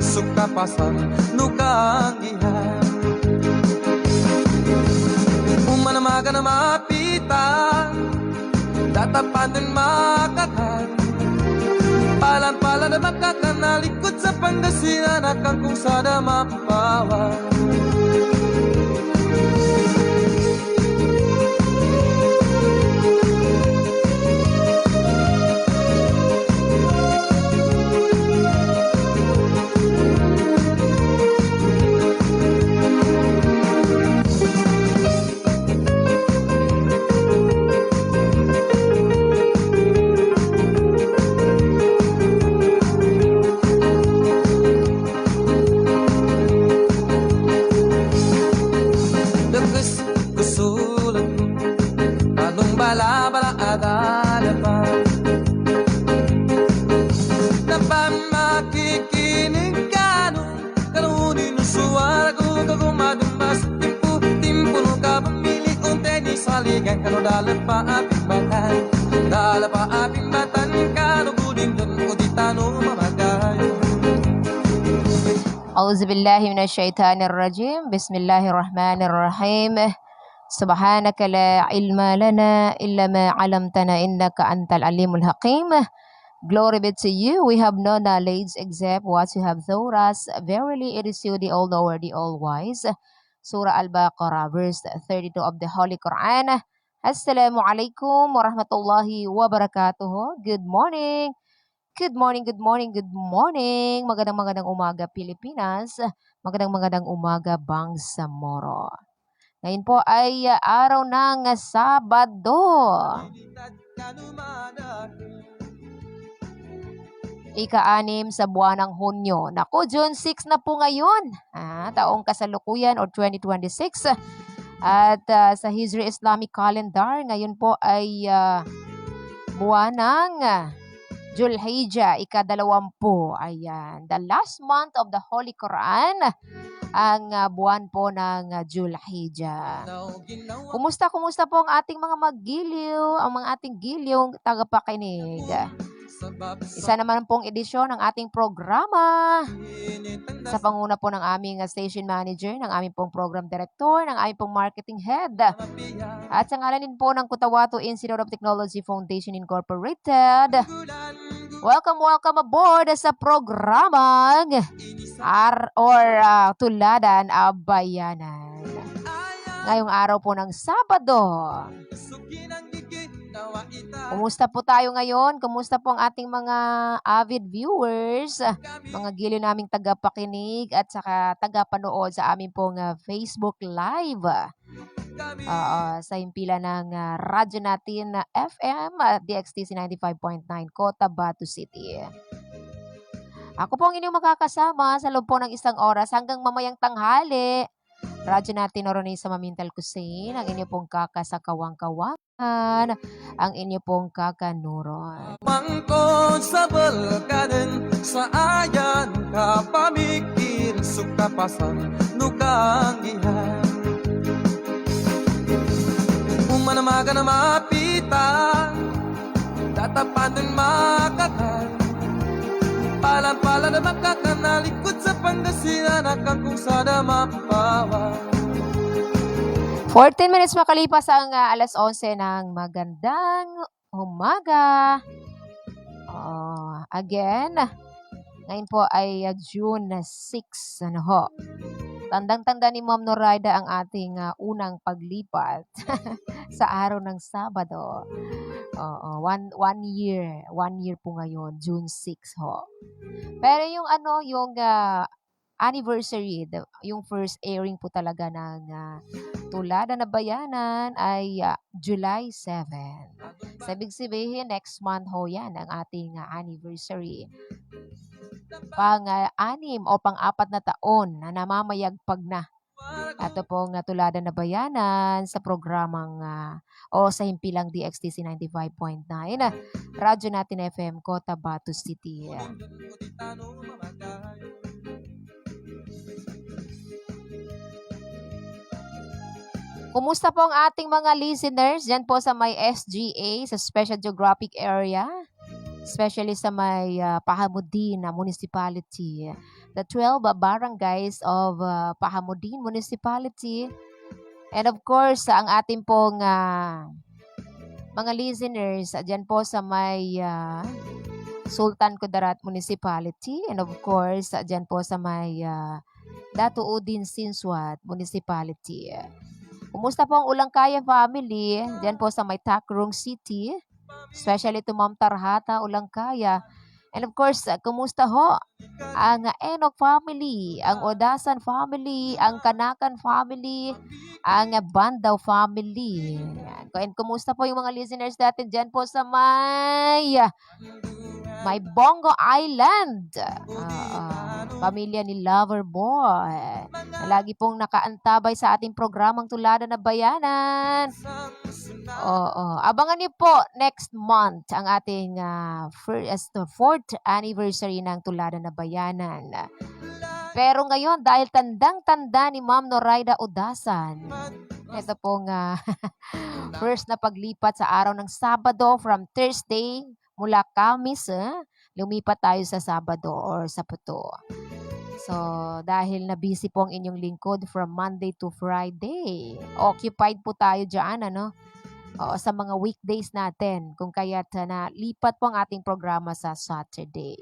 sukapasan nukang ihan umanamaga na mapitan tatapan din makakan palan-palan na makakanalikod sa Pangasinan akang kung sada mapapawan bala-bala adala pa Napang makikinig ka nung kanunin ng suwara ko kagumadumbas Timpo nung kapamili unte ni saligan kano dala pa aping batan kano guding dun o di tano mamagayo Auzubillahi minasyaitanirrajim Bismillahirrahmanirrahim Subhanaka la ilma lana illa ma 'allamtana innaka antal alimul hakim. Glory be to you. We have no knowledge except what you have taught us. Verily it is you, the all-knower, the all-wise. Surah Al-Baqarah, verse 32 of the Holy Quran. Assalamu alaikum warahmatullahi wabarakatuh. Good morning. Good morning, good morning, good morning. Magandang umaga Pilipinas. Magandang umaga Bangsamoro. Ngayon po ay araw ng Sabado. Ika-6 sa buwan ng Hunyo. Naku, June 6 na po ngayon. Taong kasalukuyan o 2026. At sa Hijri Islamic Calendar, ngayon po ay buwan ng Julhijjah, ika-20. Ayan, the last month of the Holy Quran. Ang buwan po ng Julhijjah. Kumusta po ang ating mga maggiliw, ang mga ating giliw tagapakinig? Isa naman pong edisyon ng ating programa sa panguna po ng aming station manager, ng aming pong program director, ng aming pong marketing head, at sa ngalan din po ng Cotabato Institute of Technology Foundation Incorporated. Welcome aboard sa programang Tuladan Bayanan. Ngayong araw po ng Sabado. Kumusta po tayo ngayon? Kumusta po ang ating mga avid viewers, mga giliw naming tagapakinig at saka tagapanood sa aming pong Facebook Live? Sa himpilan ng radyo natin na FM, DXTC 95.9, Cotabato City. Ako po ang inyong makakasama sa loob po ng isang oras hanggang mamayang tanghali. Radyo natin Oronis sa Mamintal Kusin, ang inyo pong kakasakawang-kawangan, ang inyo pong kakanuron. Mangkod sa balkaden, sa ayan kapamikir, sukapasan nukang ihan. Umanamaga na mapitan, tatapan din makakan. Palan-palan na makakanalikod sa Pangasinan akang kung sada mapapawan 14 minutes makalipas ang alas 11 ng magandang umaga. Again, ngayon po ay June 6. Tandang-tanda ni Ma'am Noraida ang ating unang paglipat sa araw ng Sabado. One year po ngayon, June 6 ho. Pero yung anniversary, yung first airing po talaga ng Tuladan na Bayanan ay July 7. Sa ibig sabihin, next month ho yan ang ating anniversary. Pang-6 o pang-4 na taon na namamayagpag na. Ito pong Tuladan na Bayanan sa programang o sa himpilang DXTC 95.9. Radyo natin FM, Cotabato City. Kumusta po ang ating mga listeners dyan po sa may SGA, sa Special Geographic Area? especially sa may Pahamudin Municipality. The 12 barangays of Pahamudin Municipality. And of course, ang ating pong mga listeners, dyan po sa may Sultan Kudarat Municipality. And of course, dyan po sa may Datu Udin Sinswat Municipality. Kumusta po ang Ulangkaya family? Dyan po sa may Takrung City. Especially to Ma'am Tarhata, Ulangkaya. And of course, kumusta ho ang Enok family, ang Odasan family, ang Kanakan family, ang Bandaw family. And kumusta po yung mga listeners natin dyan po sa may Bongo Island. Pamilya ni Loverboy. Lagi pong nakaantabay sa ating programang Tuladan na Bayanan. Abangan niyo po next month ang ating fourth anniversary ng Tuladan na Bayanan. Pero ngayon, dahil tandang-tanda ni Ma'am Noraida Udasan, ito pong first na paglipat sa araw ng Sabado from Thursday mula Kamis, lumipat tayo sa Sabado or Sabado. So, dahil na busy po ang inyong lingkod from Monday to Friday, occupied po tayo dyan, sa mga weekdays natin. Kung kaya't na lipat po ang ating programa sa Saturday.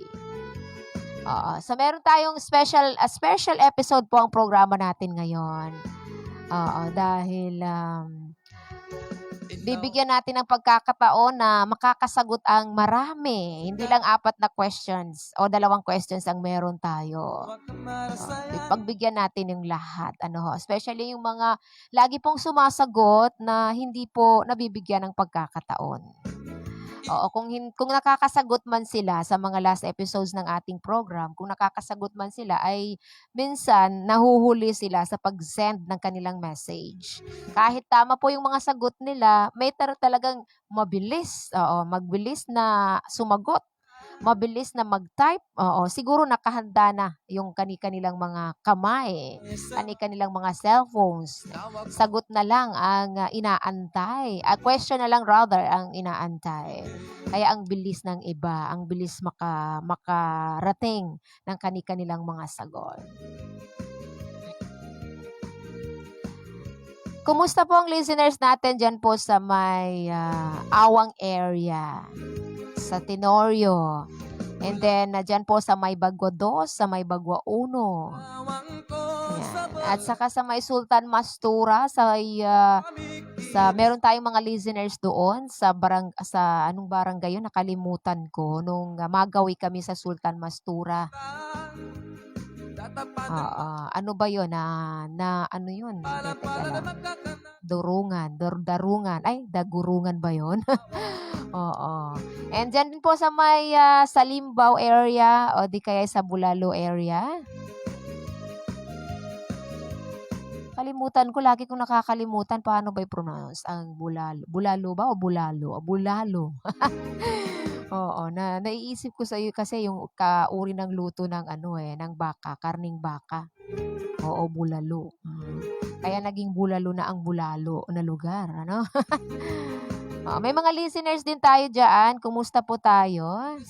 So, meron tayong special episode po ang programa natin ngayon. Dahil bibigyan natin ng pagkakataon na makakasagot ang marami. Hindi lang 4 na questions o 2 questions ang meron tayo. Pagbigyan natin yung lahat. Especially yung mga lagi pong sumasagot na hindi po nabibigyan ng pagkakataon. Kung nakakasagot man sila sa mga last episodes ng ating program, kung nakakasagot man sila ay minsan nahuhuli sila sa pag-send ng kanilang message. Kahit tama po yung mga sagot nila, may talagang mabilis na sumagot. Mabilis na mag-type. Siguro nakahanda na yung kanilang mga kamay, kanilang mga cellphones. Sagot na lang ang inaantay. A question na lang rather ang inaantay. Kaya ang bilis ng iba, ang bilis makarating ng kanilang mga sagot. Kumusta po ang listeners natin dyan po sa may Awang area? Sa Tenorio. And then, dyan po sa may Bagwa 2, sa may Bagwa 1. At saka sa may Sultan Mastura, meron tayong mga listeners doon sa anong barangay yun? Nakalimutan ko. Nung magawi kami sa Sultan Mastura. Ano ba yun? Ano yun? Darungan. Ay, Dagurungan ba yun? And dyan din po sa may Salimbaw area o di kaya sa Bulalo area. Kalimutan ko, lagi kong nakakalimutan paano ba i-pronounce ang Bulalo. Bulalo ba o Bulalo? Bulalo. Naiisip ko sa iyo kasi yung kauri ng luto ng ng baka, karning baka. Bulalo. Kaya naging Bulalo na ang Bulalo na lugar, may mga listeners din tayo dyan. Kumusta po tayo?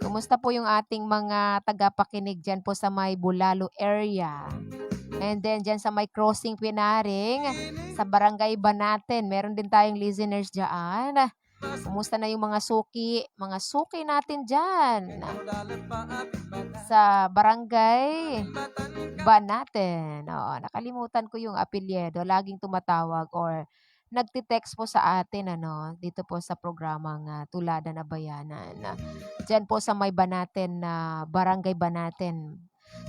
Kumusta po yung ating mga tagapakinig dyan po sa may Bulalo area? And then dyan sa may Crossing Pinaring, sa Barangay Banaten, meron din tayong listeners dyan. Kumusta na yung mga suki natin dyan sa Barangay Banaten? Nakalimutan ko yung apelyido, laging tumatawag or nagtitext po sa atin dito po sa programang Tuladan na Bayanan. Diyan po sa may Banaten Barangay Banaten,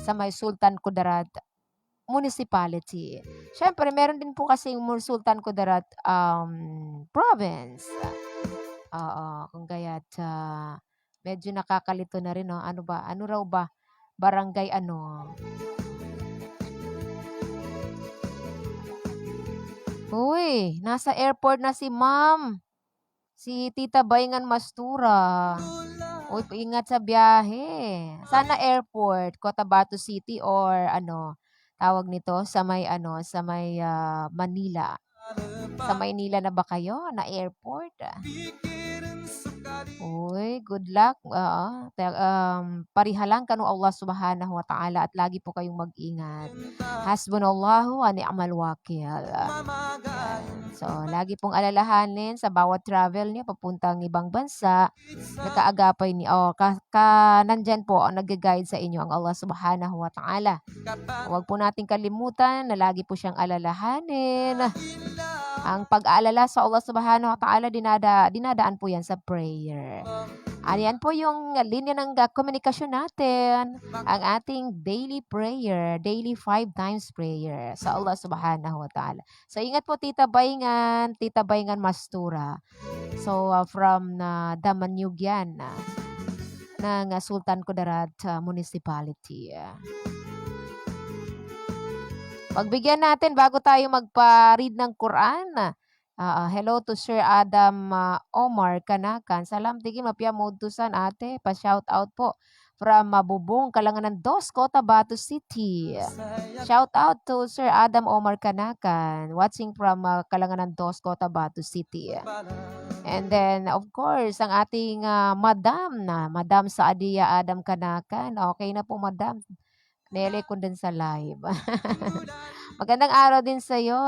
sa may Sultan Kudarat Municipality. Siyempre, meron din po kasi yung Sultan Kudarat Province. Kung gaya't medyo nakakalito na rin, Ano raw ba? Barangay Uy, nasa airport na si Ma'am. Si Tita Bayngan Mastura. Uy, ingat sa biyahe. Sana airport, Cotabato City or tawag nito sa may Manila. Sa Maynila na ba kayo na airport? Uy, good luck. Oo. Parihalang kanu Allah Subhanahu wa Ta'ala at lagi po kayong mag-ingat. Hasbunallahu wa ni'mal wakil. Yan. So, lagi pong alalahanin sa bawat travel niyo papuntang ibang bansa, nakaagapay ni nandyan po ang nag-guide sa inyo ang Allah Subhanahu wa Ta'ala. Huwag po nating kalimutan na lagi po siyang alalahanin. Ang pag-aalala sa Allah Subhanahu wa Ta'ala, dinadaan po yan sa prayer. Ayan po yung linya ng komunikasyon natin. Ang ating daily prayer, daily 5 times prayer sa Allah Subhanahu wa Ta'ala. So, ingat po Tita Bayngan Mastura. So, from Damanyug yan, ng Sultan Kudarat Municipality. Pagbigyan natin bago tayo magpa-read ng Quran. Hello to Sir Adam Omar Kanakan. Salam tigi mapya modtusan ate. Pa-shout out po from Mabubong, Kalanganan 2, Cotabato City. Shout out to Sir Adam Omar Kanakan, watching from Kalanganan 2, Cotabato City. And then, of course, ang ating Madam Saadia Adam Kanakan. Okay na po, Madam. Nele ko din sa live. Magandang araw din sa iyo.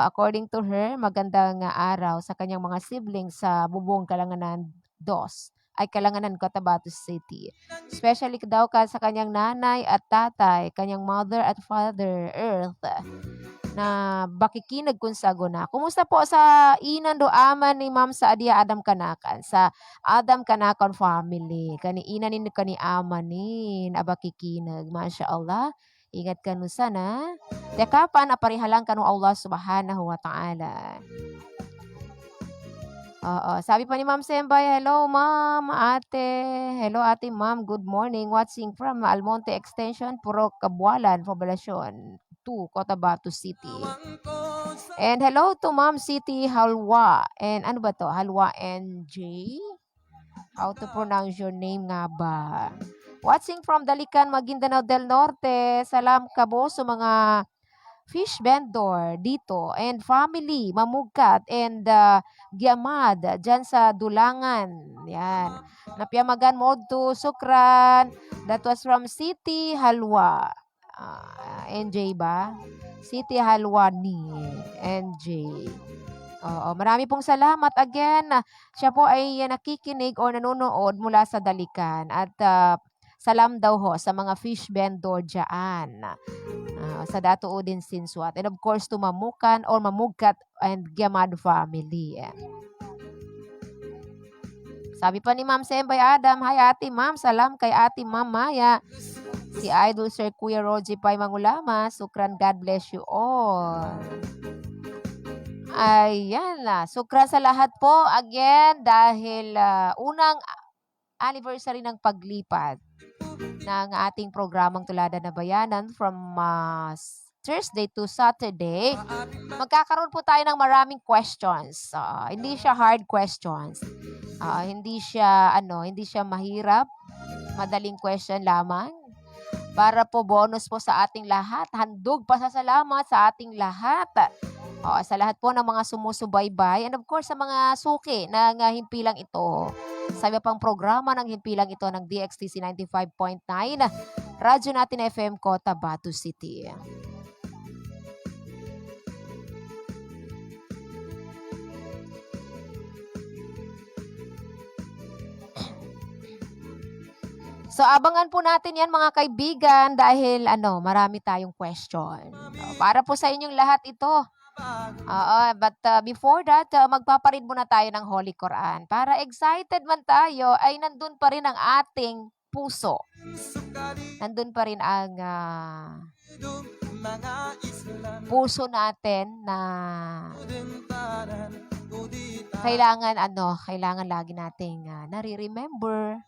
According to her, magandang araw sa kanyang mga siblings sa Bubong Kalanganan 2, Kalanganan Cotabato City. Especially daw sa kanyang nanay at tatay, kanyang mother at father Earth, na bakikinag kung saguna. Kumusta po sa inan do aman ni Ma'am Saadia Adam Kanakan, sa Adam Kanakan family? Kani inanin kani amanin abakikinag. Masya Allah. Ingat ka nun sana. Dekapan aparihalang ka nung Allah Subhanahu wa Ta'ala. Sabi pa ni Ma'am Sembay, hello Ma'am, ate. Hello ate Ma'am, good morning. Watching from Almonte Extension, Purok Kabualan, Poblacion 2, Cotabato City. And hello to Ma'am City Halwa. And ano ba to? Halwa NJ? How to pronounce your name nga ba? Watching from Dalican, Maguindanao del Norte. Salam kabo sa mga fish vendor dito and family, Mamugkat and Giamad dyan sa Dulangan. Yan. Napiamagan Modto Sukran. That was from City Halwa. NJ ba? City Halwa ni NJ. Marami pong salamat again. Siya po ay nakikinig o nanonood mula sa Dalican at salam daw ho sa mga fish vendor dyan. Sa Datuo din Sinswat. And of course to Mamukan or Mamugkat and Giamad family. Sabi pa ni Ma'am Sembay Adam, hi ate Ma'am, salam kay ate Ma'am Maya. Si Idol Sir Kuya Roji Pai Mangulama, sukran, God bless you all. Ayan na. Sukran sa lahat po again dahil unang anniversary ng paglipat ng ating programang Tulada na Bayanan from Thursday to Saturday. Magkakaroon po tayo ng maraming questions. Hindi siya hard questions. Hindi siya mahirap. Madaling question lamang. Para po bonus po sa ating lahat. Handog pasasalamat sa ating lahat. Sa lahat po ng mga sumusubaybay and of course sa mga suki ng himpilang ito. Sa iba pang programa ng himpilang ito ng DXTC 95.9, Radyo Natin FM Cotabato City. So abangan po natin yan mga kaibigan dahil marami tayong question. Para po sa inyong lahat ito. But before that, magpaparead muna tayo ng Holy Quran. Para excited man tayo, ay nandun pa rin ang ating puso. Nandun pa rin ang puso natin na kailangan lagi nating nare-remember.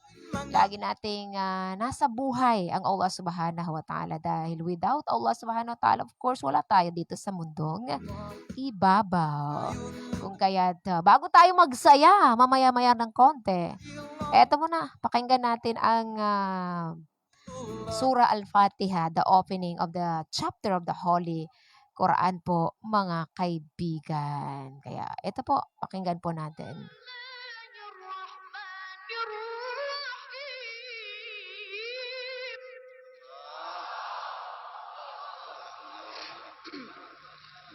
Lagi nating nasa buhay ang Allah Subhanahu wa Ta'ala dahil without Allah Subhanahu wa Ta'ala, of course, wala tayo dito sa mundong ibabaw. Kung kaya't bago tayo magsaya, mamaya-maya ng konti, eto muna, pakinggan natin ang Surah Al-Fatiha, the opening of the chapter of the Holy Quran po, mga kaibigan. Kaya ito po, pakinggan po natin.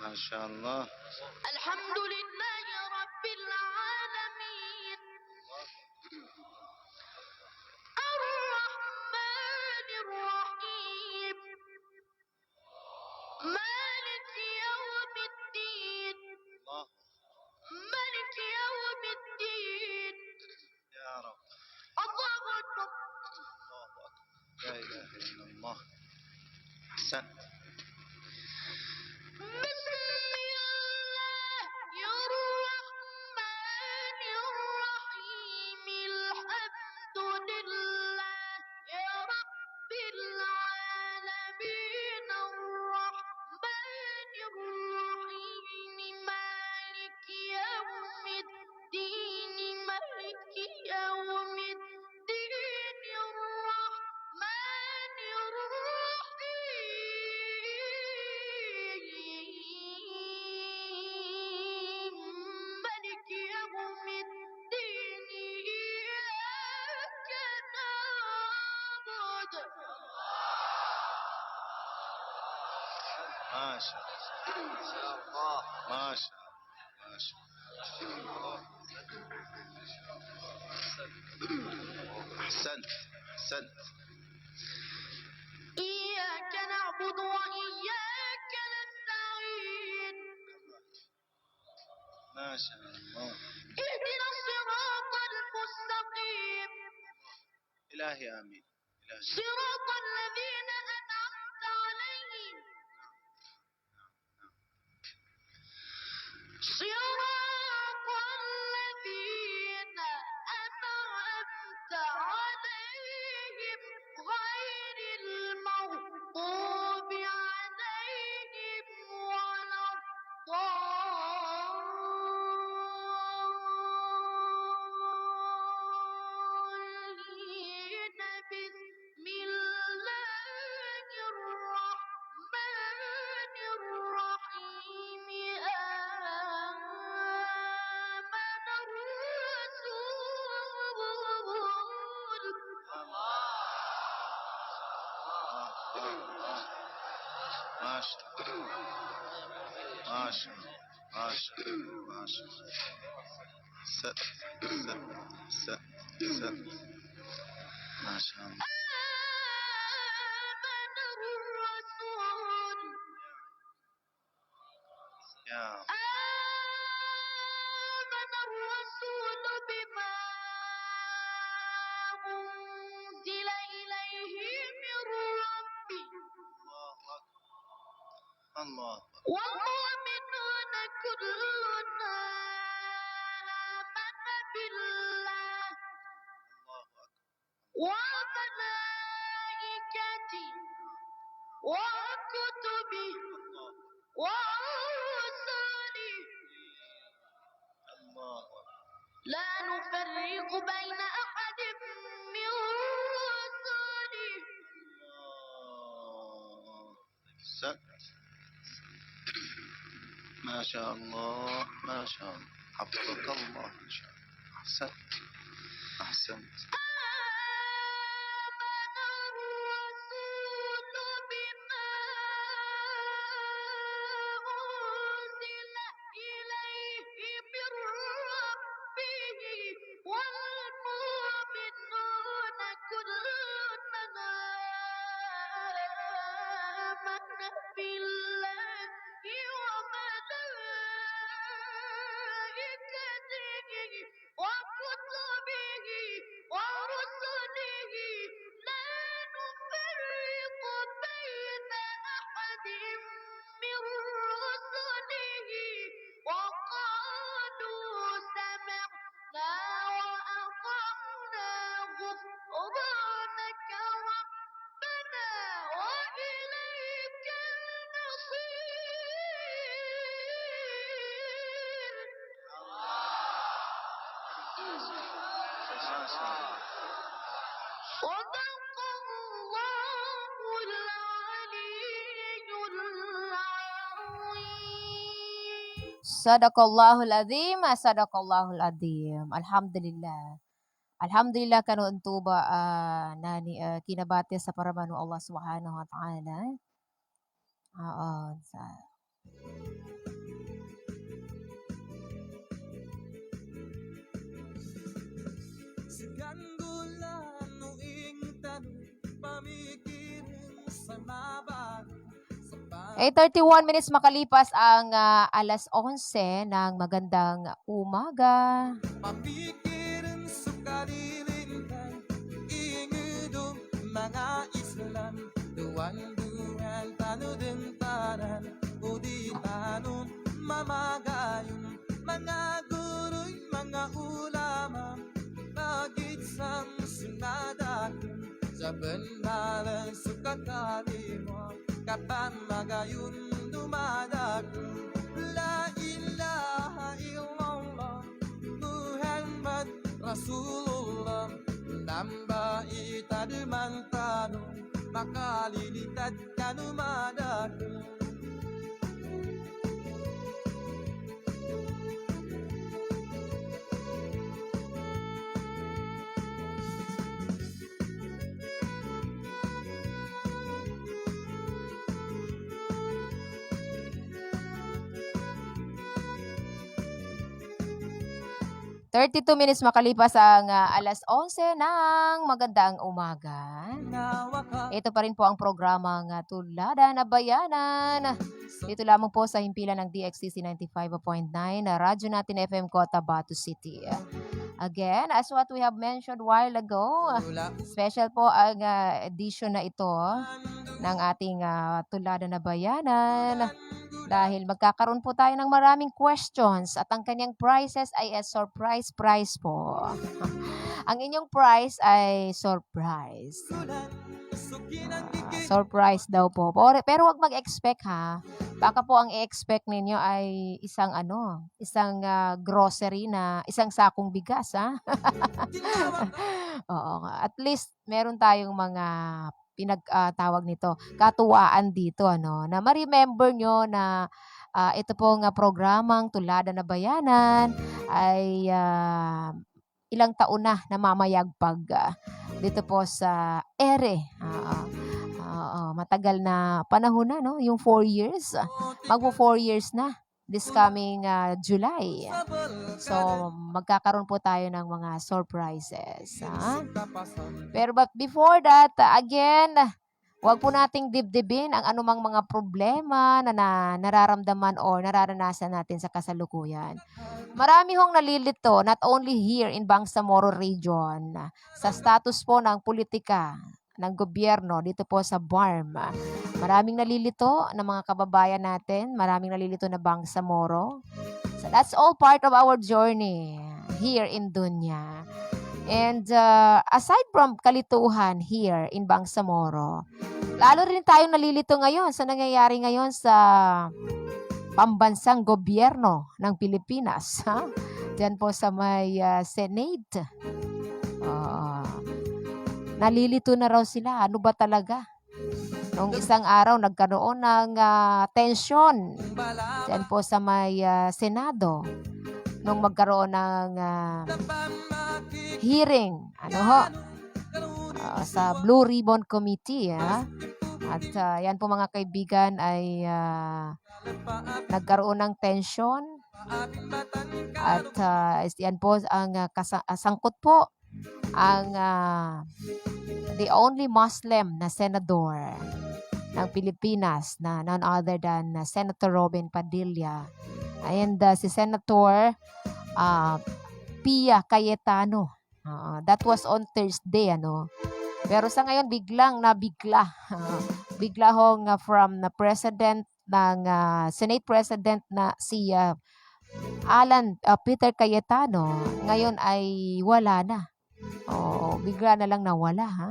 Masya Allah. Alhamdulillahi Rabbil Alamin. Ar-Rahmanir Rahim. Malik Yawmiddin. Allah. Malik Yawmiddin. Ya Rab. Allahu Akbar. Allahu Akbar. La ilaha illallah. Ahsan. Masya Allah. Masya Allah. أحسنت أحسنت. إياك نعبد وإياك نستعين. ما شاء الله. اهدنا الصراط المستقيم. إلهي آمين. إلهي. صراط الذين أنعمت عليهم. صراط الذين أنعمت عليهم غير المغضوب عليهم ولا الضالين. بسم الله الرحمن الرحيم. آمن الرسول. ما شاء الله. ما شاء الله. ما شاء الله. ما شاء الله. أحسنت أحسنت أحسنت. ما شاء الله. آمن الرسول. يا آمن الرسول بما أنزل إليه من ربه الله أكبر. الله أكبر. والمؤمنون كلنا آمن بالله الله أكبر. وملائكته وكتبه ورسله الله أكبر. لا نفرق بين أحد من رسله. الله. أحسنت. ما شاء الله. ما شاء الله. حفظك الله إن شاء الله. أحسنت أحسنت. آمن الرسول بما أنزل إليه من ربه والمؤمنون كلنا آمن بالله وملائكته وكتبه ورسله لا نفرق بين أحد من رسله وقالوا سمعنا وأطعنا غفرانك ربنا وإليك المصير. ما شاء الله. صدق الله العلي العظيم. Sadaqallahul azim, sadaqallahul azim. Alhamdulillah. Alhamdulillah kanu tuba nani kinabati sa paramanu Allah Subhanahu wa taala. Oo. Sigandulan no ingtan pamikirin sa mabago sa 31 minutes makalipas ang alas 11 ng magandang umaga. pamikirin sa kalilintang ingudong mga Islam duwan-duwan tanudin tanan udi tanun mamagayon mga guru'y mga ulama nagitsang sunadakin sa benalang sukakali mo kapan magayun dumadakun la ilaha illallah Muhammad Rasulullah namba itadumang tanong makalilitad kanumadakun. Thirty-two minutes makalipas ang alas 11 ng magandang umaga. Ito pa rin po ang programang Tulada na Bayanan. Dito lamang po sa himpilan ng DXCC 95.9 na radyo natin FM Cotabato City. Again, as what we have mentioned while ago, special po ang edition na ito ng ating Tulada na Bayanan. Dahil magkakaroon po tayo ng maraming questions at ang kanyang prizes ay a surprise prize po. Ang inyong prize ay surprise. Surprise daw po. Pero wag mag-expect ha. Baka po ang i-expect ninyo ay isang grocery na isang sakong bigas ha. Oo, at least meron tayong mga pinagtawag nito, katuwaan dito na ma-remember nyo na ito pong programang Tulada na Bayanan ay ilang taon na namamayagpag dito po sa ere. Matagal na panahon na, no? Yung 4 years. Magpo 4 years na this coming July. So, magkakaroon po tayo ng mga surprises. Pero but before that, again, wag po nating dibdibin ang anumang mga problema na nararamdaman o nararanasan natin sa kasalukuyan. Marami hong nalilito, not only here in Bangsamoro Region, sa status po ng politika ng gobyerno dito po sa BARM. Maraming nalilito na mga kababayan natin, maraming nalilito na Bangsamoro. So that's all part of our journey here in Dunya. And aside from kalituhan here in Bangsamoro, lalo rin tayong nalilito ngayon sa nangyayari ngayon sa pambansang gobyerno ng Pilipinas. Diyan po sa may Senate. Nalilito na raw sila. Ano ba talaga? Noong isang araw, nagkaroon ng tensyon diyan po sa may Senado. Nung magkaroon ng hearing sa Blue Ribbon Committee. At yan po mga kaibigan ay nagkaroon ng tensyon. At yan po ang sangkot po ang the only Muslim na senador ng Pilipinas na none other than Senator Robin Padilla. And si Senator Pia Cayetano. That was on Thursday, Pero sa ngayon biglang nabigla. Bigla hong from the president ng Senate President na si Alan Peter Cayetano, ngayon ay wala na. Bigla na lang nawala, ha?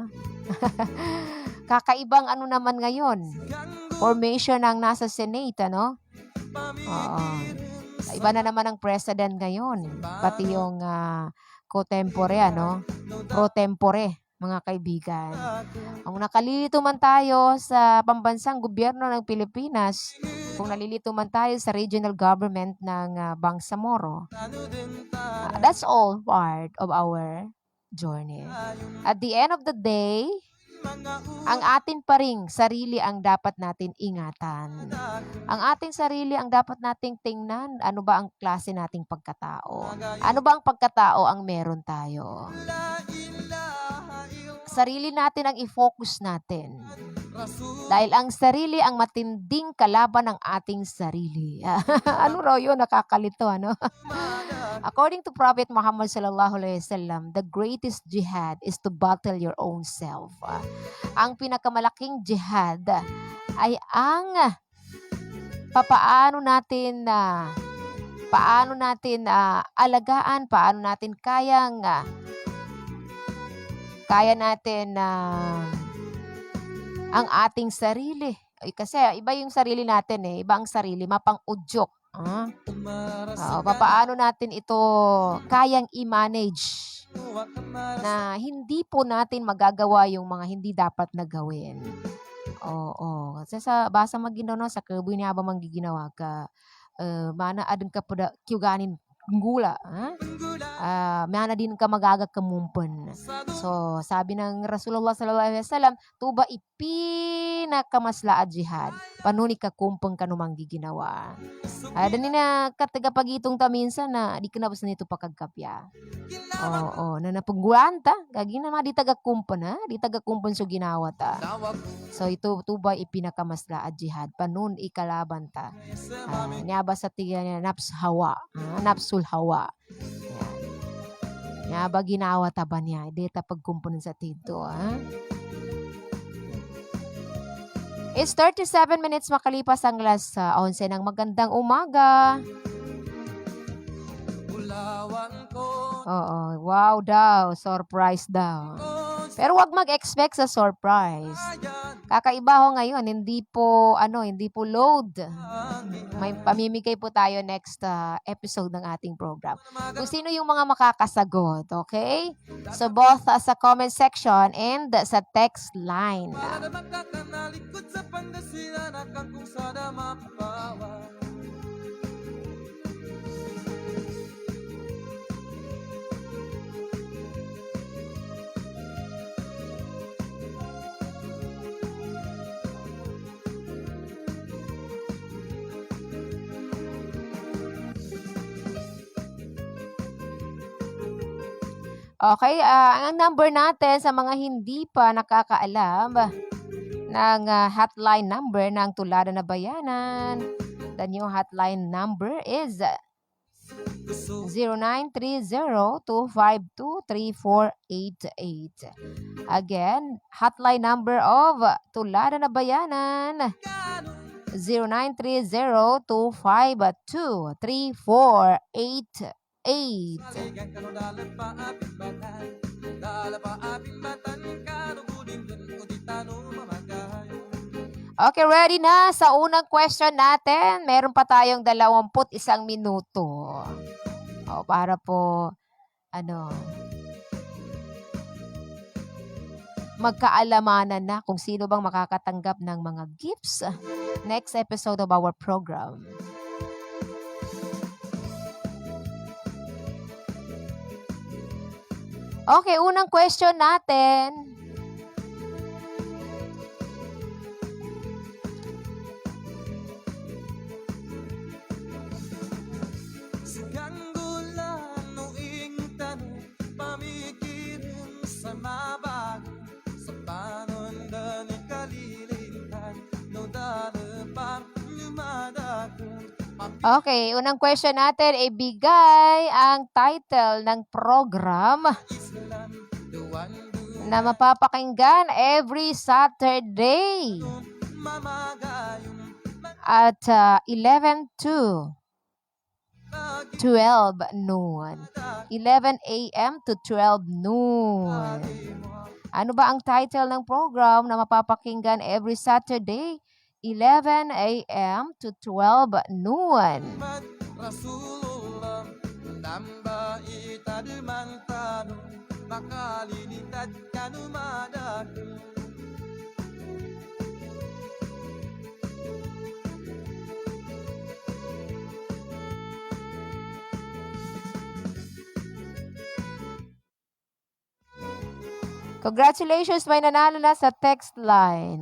Kakaibang naman ngayon. Formation ng nasa Senate, Iba na naman ang president ngayon. Pati yung co-tempore, pro tempore, mga kaibigan. Ang nakalilito man tayo sa pambansang gobyerno ng Pilipinas, kung nalilito man tayo sa regional government ng Bangsamoro, that's all part of our journey. At the end of the day, ang atin pa ring sarili ang dapat natin ingatan. Ang ating sarili ang dapat nating tingnan. Ano ba ang klase nating pagkatao? Ano ba ang pagkatao ang meron tayo? Sarili natin ang i-focus natin. Dahil ang sarili ang matinding kalaban ng ating sarili. Ano raw yun? Nakakalito, ano? According to Prophet Muhammad sallallahu alaihi wasallam, the greatest jihad is to battle your own self. Ang pinakamalaking jihad ay ang paano natin alagaan, paano natin kaya natin ang ating sarili. Kasi iba yung sarili natin iba ang sarili, mapang-udyok. Paano natin ito kayang i-manage na hindi po natin magagawa yung mga hindi dapat na gawin. Oo. Kasi sa basa maginono sa kabuy niya ba manggiginawa ka mana adun ka pada kyuganin gula. Mana din ka magagakamumpan. So, sabi ng Rasulullah sallallahu alaihi wasallam, tuba ipinakamasla at jihad. Panuni ka kumpang kanumang giginawa. Dani na katagapagitong ta minsan na di kanabas nito pakagkapya. Oo, na napagguan ta. Gagi na di tagakumpan di tagakumpan so ginawa ta. So, ito tuba ipinakamasla at jihad. Panun ikalaban ta. Nyaba sa tiga niya napsul hawa. Yan. Nyaba ginawa ta ba niya? Di ta pagkumpunan sa tito, It's 37 minutes makalipas ang alas 11 ng magandang umaga. Oo, wow daw, surprise daw. Pero wag mag-expect sa surprise. Kakaiba ho ngayon, hindi po load. May pamimigay po tayo next episode ng ating program. Kung sino yung mga makakasagot, okay? So both sa comment section and sa text line. Okay, ang number natin sa mga hindi pa nakakaalam ng hotline number ng Tulada na Bayanan. The new hotline number is 0930-252-3488. Again, hotline number of Tulada na Bayanan, 0930-252-3488. Okay, ready na sa unang question natin. Meron pa tayong 21 minuto. Para po magkaalamanan na kung sino bang makakatanggap ng mga gifts next episode of our program. Okay, unang question natin. Okay, unang question natin, ibigay ang title ng program na mapapakinggan every Saturday at 11 to 12 noon. 11 a.m. to 12 noon. Ano ba ang title ng program na mapapakinggan every Saturday, 11 a.m. to 12 noon? Congratulations, may nanalo na sa text line.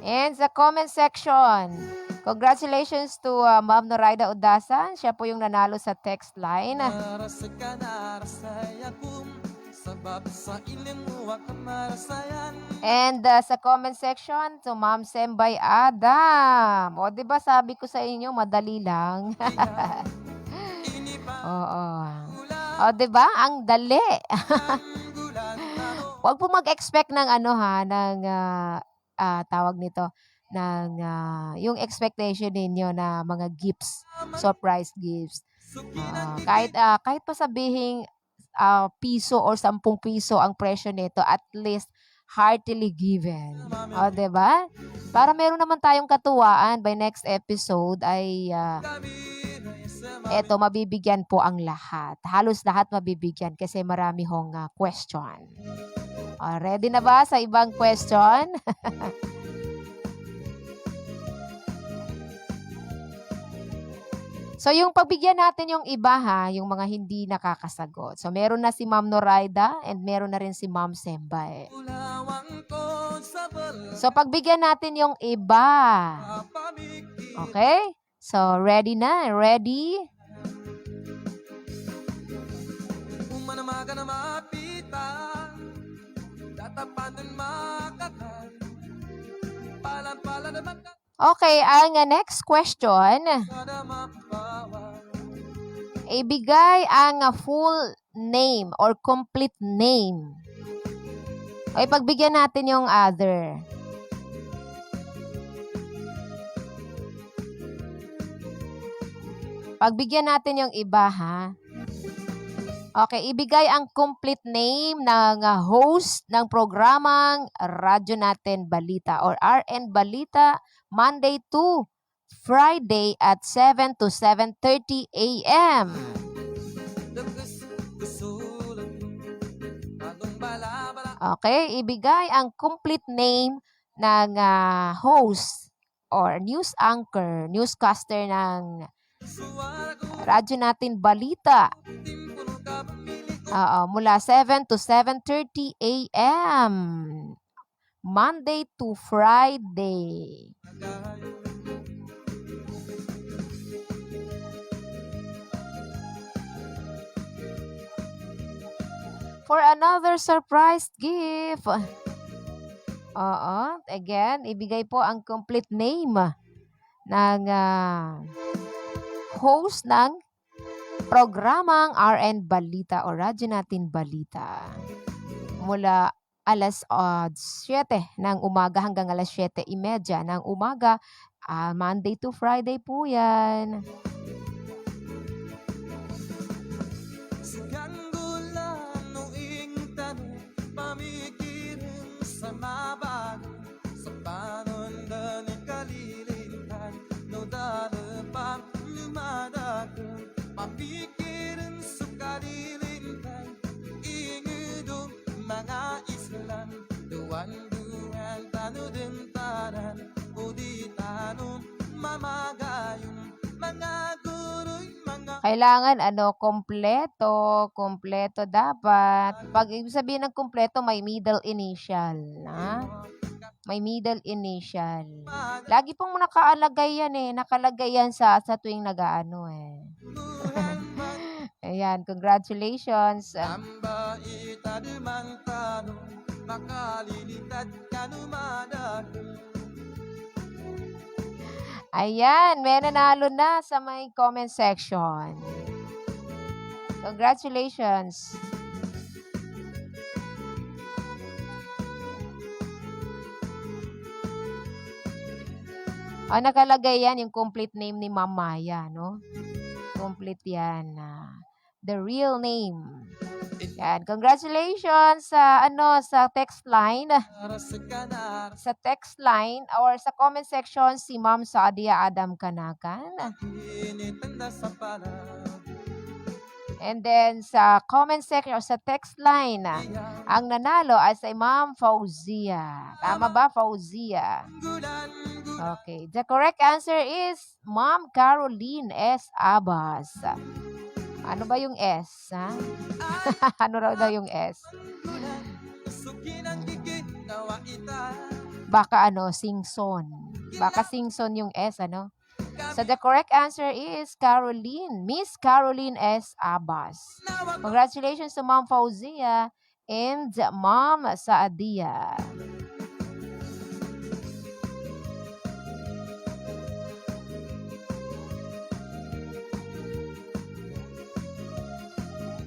And sa comment section, congratulations to Ma'am Noraida Udasan. Siya po yung nanalo sa text line. Marasakan arasayakum Sabab sa ilim huwag ka marasayan And sa comment section, to Ma'am Sembay Adam. O, diba sabi ko sa inyo, madali lang. Oo. O, diba? Ang dali. Huwag po mag-expect ng ng tawag nito, ng yung expectation ninyo na mga gifts, surprise gifts. Kahit pa sabihing piso or 10 piso ang presyo nito, at least heartily given. O, diba? Para meron naman tayong katuwaan by next episode ay eto, mabibigyan po ang lahat. Halos lahat mabibigyan kasi marami hong question. Ready na ba sa ibang question? So, yung pagbigyan natin yung iba yung mga hindi nakakasagot. So, meron na si Ma'am Noraida and meron na rin si Ma'am Sembay. So, pagbigyan natin yung iba. Okay? So, ready na? Ready? Umanamaga na mapitan Tatapan din makatan Palan-palan naman ka Okay, ang next question. Sada mapawa Ibigay ang full name or complete name. Okay, pagbigyan natin yung other. Pagbigyan natin yung iba, ha? Okay, ibigay ang complete name ng host ng programang Radyo Natin Balita or RN Balita, Monday to Friday at 7 to 7:30 a.m. Okay, ibigay ang complete name ng host or news anchor, newscaster ng Radyo Natin Balita. Mula 7 to 7:30 a.m. Monday to Friday. For another surprise gift. Again, ibigay po ang complete name ng host ng programang RN Balita o Radyo Natin Balita. Mula alas 7 ng umaga hanggang alas 7:30 ng umaga. Monday to Friday po yan. Pamikirin sa mabago Sa panundan ng kalilitan No darapang lumadagang Pamikirin sa kalilitan Ingudong mga islan Duwan-duwan tanudentaran O di tanong mamagayong Mga guro'y mga Kailangan kompleto dapat. Pag ibig sabihin ng kompleto, may middle initial, na? May middle initial. Lagi pong nakalagay yan sa tuwing nag-aano Ayan, congratulations. Amba itadimang tanong Makalilitad ka numadagong Ayan, may nanalo na sa may comment section. Congratulations. Nakalagay yan yung complete name ni Ma'am Maya, no? Complete yan. The real name. Yan, congratulations sa text line. Sa text line or sa comment section si Ma'am Saadia Adam Kanakan. And then sa comment section or sa text line, ang nanalo ay si Ma'am Fauzia. Tama ba, Fauzia? Okay. The correct answer is Ma'am Caroline S. Abbas. Ano ba yung S, ha? Ano raw daw yung S? Suki ng giginawa ita. Baka singson. Baka singson yung S, ano? So the correct answer is Caroline. Miss Caroline S. Abbas. Congratulations to Ma'am Fauzia and Ma'am Saadia.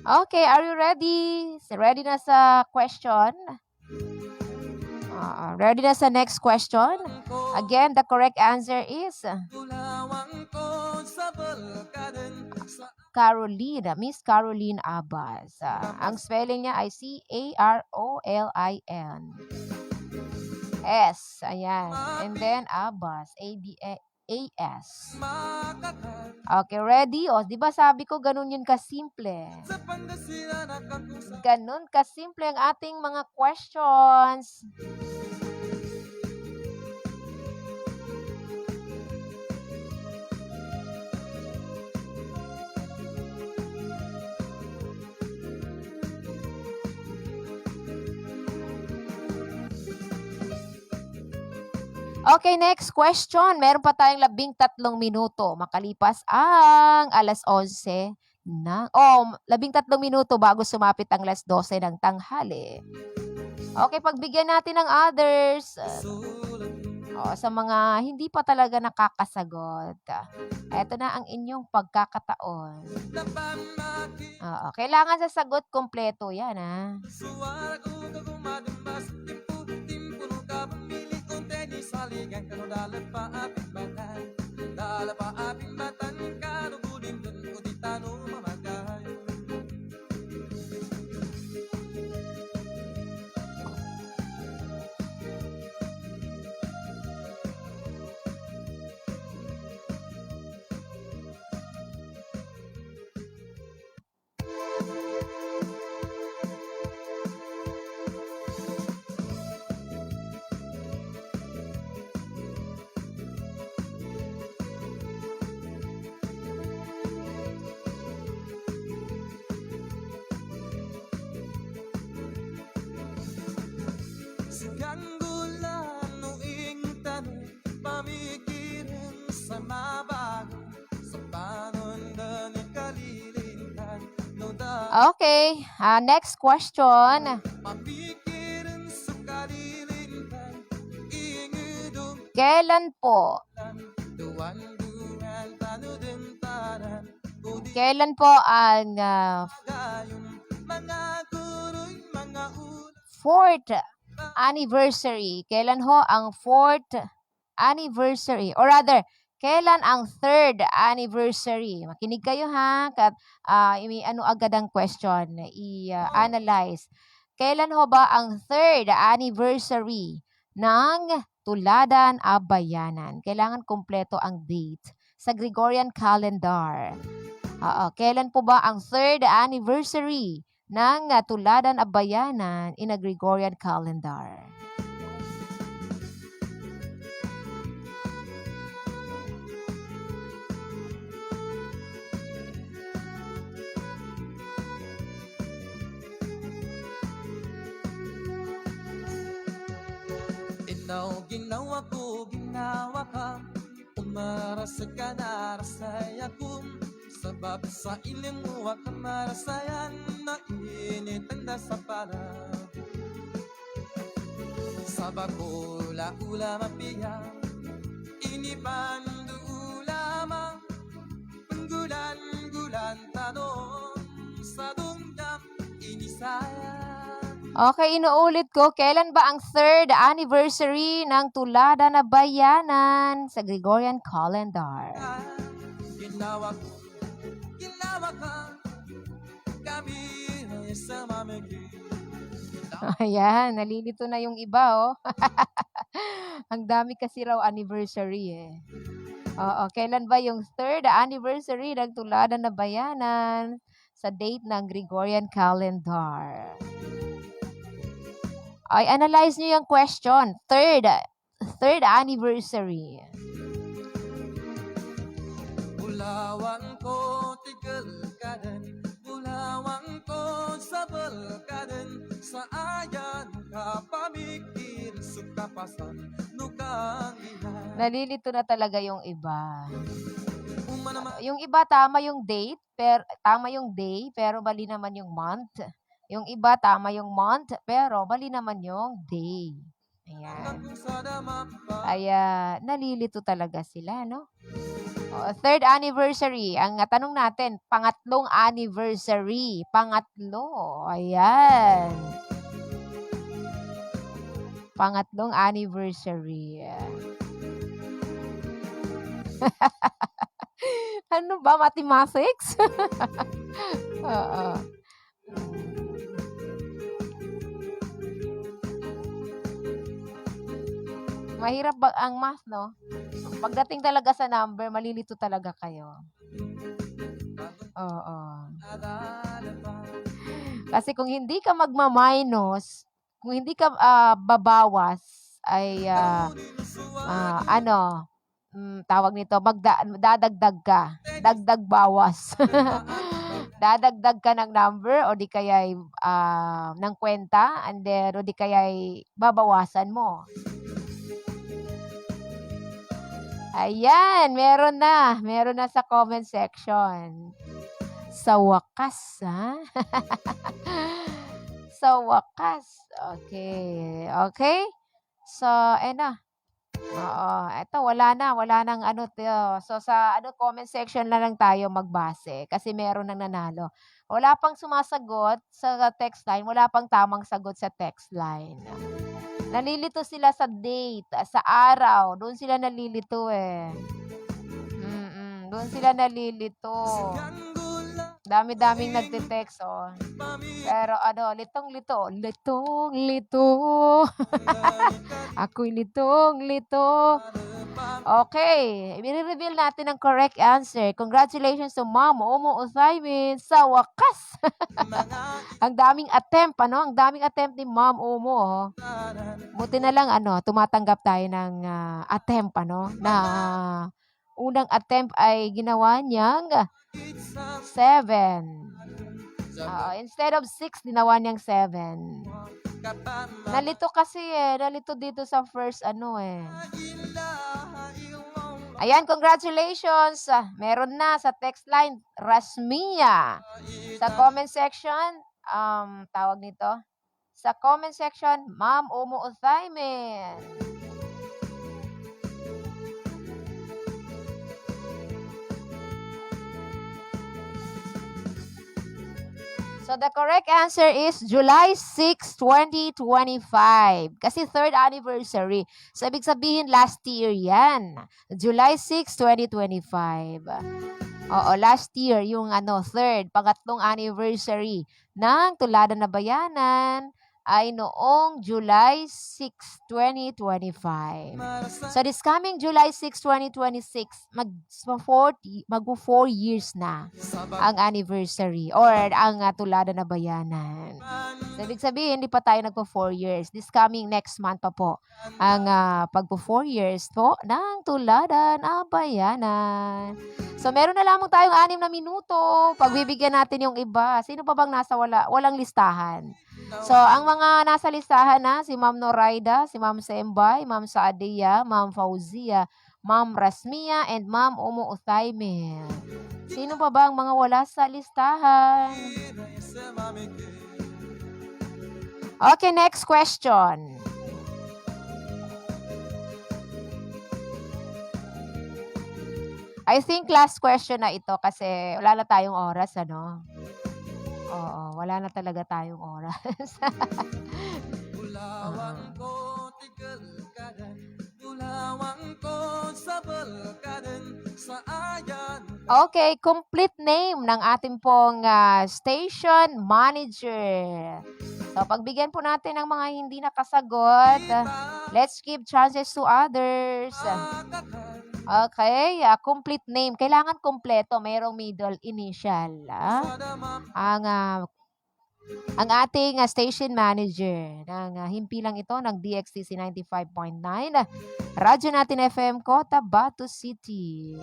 Okay, are you ready? Ready na sa question? Ready na sa next question? Again, the correct answer is Tulawang ko sa balkadan. Sa Caroline, Miss Caroline Abbas. Ang spelling niya ay Carolin. S, ayan. And then Abbas, A-B-A-S. makakal. Okay, ready? O, di ba sabi ko ganun yun kasimple? Sa Pangasinan nakakusa. Ganun kasimple ang ating mga questions. Okay, next question. Meron pa tayong 13 minuto makalipas ang alas 11 13 minuto bago sumapit ang alas 12 ng tanghali. Okay, pagbigyan natin ng others. Sa mga hindi pa talaga nakakasagot. Ito na ang inyong pagkakataon. Kailangan sasagot kompleto yan, ha? Suara ko gumadambas. Timpo no ka pamili. Unte ni saligan ka no dala pa aping batan. Dala pa aping batan. Kano budin dun o di tano mamagay. Siganggulan no ing tanong pamikirin sa mabago sa panundan ni kalilintan no da Okay, next question. pamikirin sa kalilintan ingudong Kailan po? duwan-duwan tanudin taran udi Kailan po ang gayong mga guroy mga ulo 4th anniversary? Kailan ho ang 4th anniversary? Or rather, kailan ang 3rd anniversary? Makinig kayo, ha? Ano agad ang question? I-analyze. Kailan ho ba ang 3rd anniversary ng Tuladan Abayanan? Kailangan kumpleto ang date sa Gregorian calendar. Kailan po ba ang 3rd anniversary ng Tuladan Abayanan in a Gregorian calendar? Ikaw ginawa ko, ginawa ka. Umaras ka na rasaya ko. Sabab sa ilim mo ka marasayan na init ang nasa para. Sabag ula mapiya. Inipandu ulamang penggulan-gulan tanong sa dungdam inisaya. Okay, inuulit ko, kailan ba ang 3rd anniversary ng Tuladan Abayanan sa Gregorian calendar? Ginawa ka, kami ay sa mamigay. Ayan, nalilito na yung iba, oh. Ang dami kasi raw anniversary, eh. Oo, kailan ba yung 3rd anniversary ng Tuladan Abayanan sa date ng Gregorian calendar? Ay, analyze nyo yung question. 3rd anniversary. Ulawang ko, tigal ka din. Sa ayan ka pamikir suka pasan nukang iha. Nalilito na talaga yung iba. Umanama Yung iba tama yung date, tama yung day, pero mali naman yung month. Yung iba tama yung month, pero mali naman yung day. Ayan. kung sa damapa. Kaya nalilito talaga sila, no? Third anniversary. Ang tanong natin, pangatlong anniversary. Pangatlo. Ayan. Pangatlong anniversary. Ano ba? Mathematics? Oo. Mahirap ba ang math, no? Pagdating talaga sa number, malilito talaga kayo. Oo. Kasi kung hindi ka magma-minus, kung hindi ka babawas, ay tawag nito, dadagdag ka. Dagdag bawas. Dadagdag ka ng number o di kaya ng kwenta, and then o di kaya babawasan mo. Ayan, meron na. Meron na sa comment section. Sa wakas, ha? Sa wakas. Okay. Okay? So, Oo, eto wala na. Wala nang So, sa comment section na lang tayo magbase kasi meron nang nanalo. Wala pang sumasagot sa text line. Wala pang tamang sagot sa text line. Nalilito sila sa date, sa araw. Doon sila nalilito eh. Doon sila nalilito. Dami-daming nagte-text, oh. Pero litong-lito. Litong-lito. Ako'y litong-lito. Okay. I-reveal natin ang correct answer. Congratulations to Ma'am Omo Uthaymin. Sa wakas. Ang daming attempt, Ang daming attempt ni Ma'am Omo, oh. Buti na lang, tumatanggap tayo ng attempt, na unang attempt ay ginawa niyang 7. Instead of 6, ginawa niyang 7. Nalito kasi nalito dito sa first Ayan, congratulations. Meron na sa text line, Rasmia. Sa comment section, tawag nito. Sa comment section, Ma'am Omo Uthaymin. So, the correct answer is July 6, 2025. Kasi third anniversary. So, ibig sabihin, last year yan. July 6, 2025. Oo, last year, yung third, pangatlong anniversary ng Tuladan na Bayanan ay noong July 6, 2025. So, this coming July 6, 2026, mag-4 years na ang anniversary or ang Tuladan na Bayanan. So, ibig sabihin, hindi pa tayo nagpo 4 years. This coming next month pa po ang pagpo 4 years po ng Tuladan na Bayanan. So, meron na lamang tayong 6 na minuto. Pagbibigyan natin yung iba. Sino pa bang nasa walang listahan? So, ang mga nasa listahan na, si Ma'am Noraida, si Ma'am Sembay, Ma'am Saadia, Ma'am Fauzia, Ma'am Rasmia, and Ma'am Omo Uthaymin. Sino pa ba ang mga wala sa listahan? Okay, next question. I think last question na ito kasi wala na tayong oras, Oo, wala na talaga tayong oras. Bulawang ko tigal kadan, bulawang ko sabal kadan, sa ayan. Okay, complete name ng ating pong station manager. So, pagbigyan po natin ng mga hindi nakasagot, let's give chances to others. Okay, complete name. Kailangan kompleto, mayroong middle initial. Ang ating station manager ng himpilang ito ng DXTC 95.9, Radyo Natin FM, Cotabato City.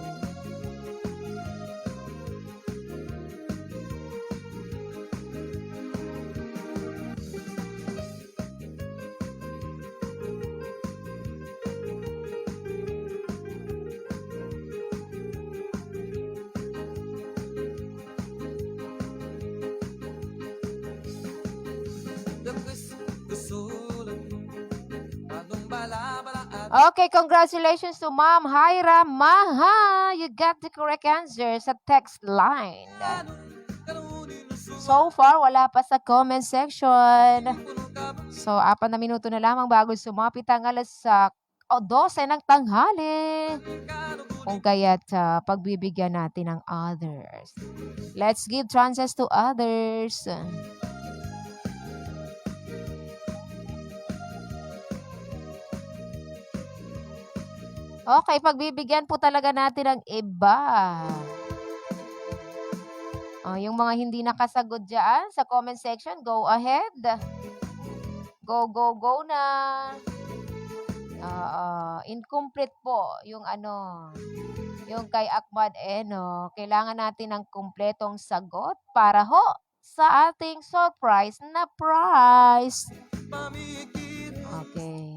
Okay, congratulations to Ma'am Hyra Maha. You got the correct answer sa text line. So far, wala pa sa comment section. So, 4 na minuto na lamang bago sumapit ang alas 12 ng tanghali. Kung kaya't pagbibigyan natin ng others. Let's give chances to others. Okay, pagbibigyan po talaga natin ng iba. Yung mga hindi nakasagot dyan sa comment section, go ahead. Go, go, go na. Incomplete po yung yung kay Akmad Eno. Kailangan natin ng kumpletong sagot para ho sa ating surprise na prize. Okay.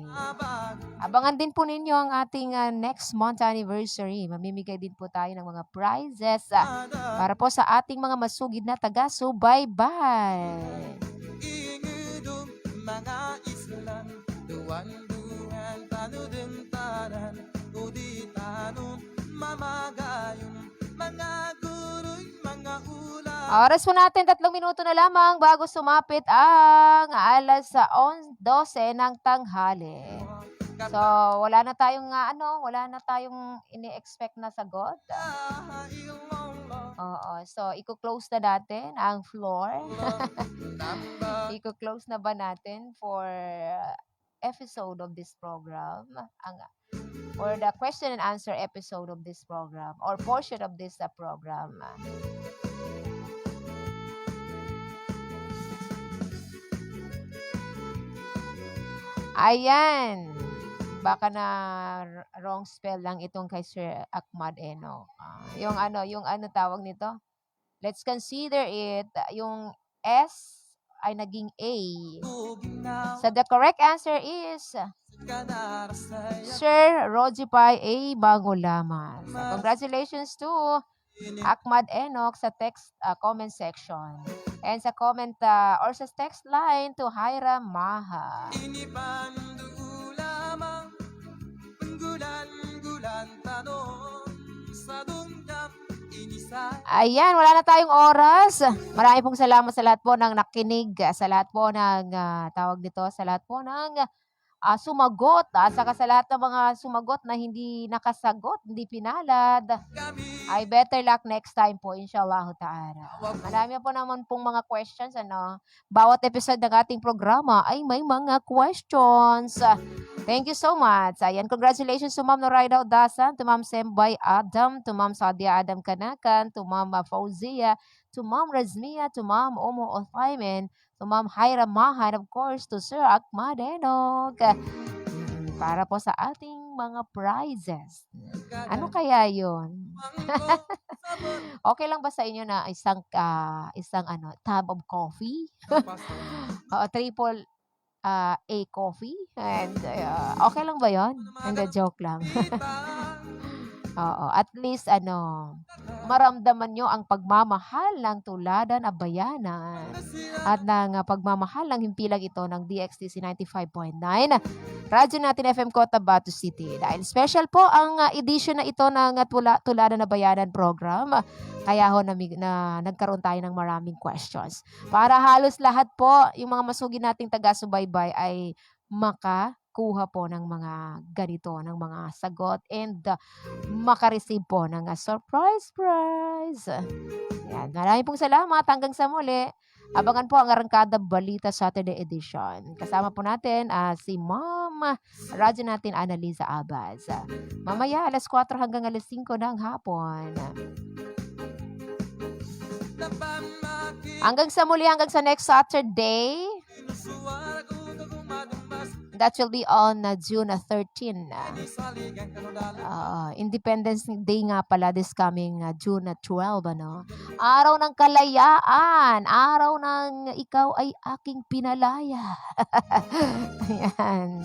Abangan din po ninyo ang ating next month anniversary. Mamimigay din po tayo ng mga prizes para po sa ating mga masugid na taga-subaybay. Mga islan, duwan-duwan, tanudentaran, uditanong, mamagayong, mga guroy, mga ulan. Oras po natin 3 minuto na lamang bago sumapit ang alas 12 ng tanghali. So, wala na tayong ini-expect na sagot. Oo, so i-close na natin ang floor. I-close na ba natin for episode of this program? For the question and answer episode of this program or portion of this program. Ayan. Baka na wrong spell lang itong kay Sir Akmad Eno. Yung tawag nito? Let's consider it, yung S ay naging A. So the correct answer is Sir Rojipay A. Bangulaman. So congratulations to Akmad Enoch sa text comment section. And sa comment or sa text line to Hyra Maha. Ayan, wala na tayong oras. Marami pong salamat sa lahat po ng nakinig, sa lahat po ng sa lahat po ng sumagot, saka sa lahat ng mga sumagot na hindi nakasagot, hindi pinalad. Ay better luck next time po, inshallah ta'ala. Marami po naman pong mga questions, bawat episode ng ating programa ay may mga questions. Thank you so much. Ayan, congratulations to Ma'am Noraida Odasan, to Ma'am Sembay Adam, to Ma'am Sadia Adam Kanakan, to Ma'am Fauzia, to Ma'am Razmia, to Ma'am Omo Othaymen, to Ma'am Hyra Maha, and of course, to Sir Akmad Enoch. Para po sa ating mga prizes. Ano kaya yun? Okay lang ba sa inyo na isang tub of coffee? Triple A coffee? And okay lang ba yun? Hindi, joke lang. Oo, at least maramdaman nyo ang pagmamahal ng Tuladan na Bayanan at ng pagmamahal ng himpilang ito ng DXTC 95.9 Radyo natin FM Cotabato City. Dahil special po ang edition na ito ng Tuladan na Bayanan program. Kaya na nagkaroon tayo ng maraming questions. Para halos lahat po, yung mga masugid nating taga-subaybay ay makakuha po ng mga ganito, ng mga sagot and makareceive po ng surprise prize. Yan. Maraming pong salamat. Hanggang sa muli. Abangan po ang Arangkada Balita Saturday Edition. Kasama po natin si Ma'am radyo natin Annaliza Abaz. Mamaya alas 4 hanggang alas 5 ng hapon. Hanggang sa muli, hanggang sa next Saturday. That will be on June 13. Independence Day nga pala this coming June 12. Araw ng kalayaan. Araw ng ikaw ay aking pinalaya. Ayan.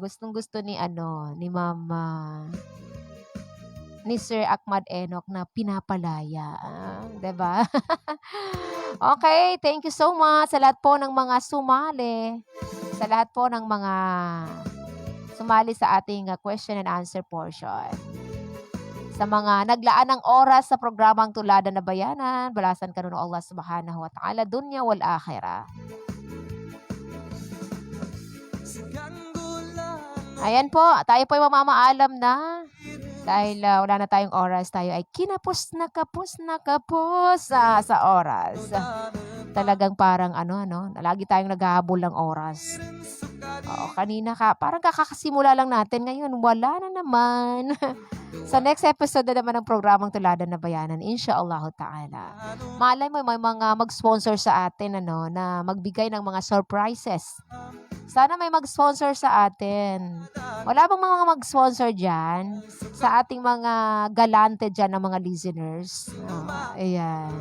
Gustong-gusto ni Mama ni Sir Akmad Enoch na pinapalaya. Diba? Okay, thank you so much sa lahat po ng mga sumali, sa lahat po ng mga sumali sa ating question and answer portion. Sa mga naglaan ng oras sa programang Tuladan na Bayanan, balasan ka nun ng Allah subhanahu wa ta'ala, dunya wal akhirah. Ayan po, tayo po ay mamamaalam na. Dahil wala na tayong oras, tayo ay kinapos na kapos sa oras. Talagang parang lagi tayong naghahabol ng oras. Oo, kanina parang kakakasimula lang natin. Ngayon, wala na naman. Sa next episode na naman ng programang Tuladan na Bayanan, inshallah ta'ala. Malay mo, may mga mag-sponsor sa atin na magbigay ng mga surprises. Sana may mag-sponsor sa atin. Wala bang mga mag-sponsor dyan? Sa ating mga galante dyan ng mga listeners. Ayan.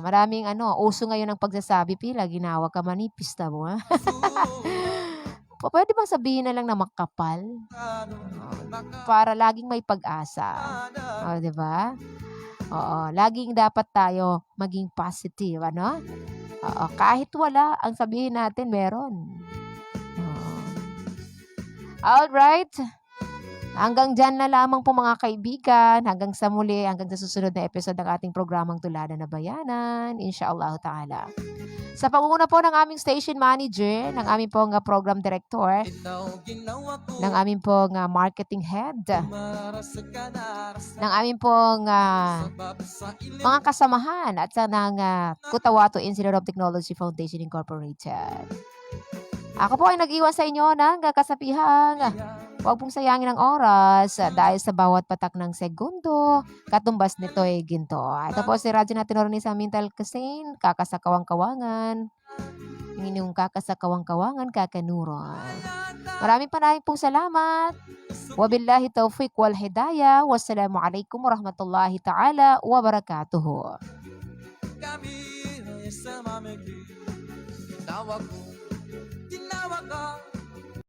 Maraming uso ngayon ng pagsasabi, Pila, ginawa ka manipis na mo. Pwede bang sabihin na lang na makapal? Para laging may pag-asa. Diba? Oo, laging dapat tayo maging positive, Oo, kahit wala, ang sabihin natin meron. Alright. Hanggang dyan na lamang po mga kaibigan. Hanggang sa muli, hanggang sa susunod na episode ng ating programang Tuladan na Bayanan. Inshallah ta'ala. Sa pangunguna po ng aming station manager, ng aming pong program director, ng aming pong marketing head, ng aming pong mga kasamahan at sa ng Kutawato Institute of Technology Foundation Incorporated. Ako po ay nag-iwan sa inyo ng kasapihan. Huwag pong sayangin ang oras dahil sa bawat patak ng segundo, katumbas nito ay ginto. Ito po si Radyo na Tenor ni sa Mintal Kasin, kakasakawang-kawangan. Yung inyong kakasakawang-kawangan, kakanuron. Maraming pong salamat. Wabillahi taufiq wal hidayah. Wassalamualaikum warahmatullahi ta'ala wabarakatuhu. Kami ay sama ginawa ko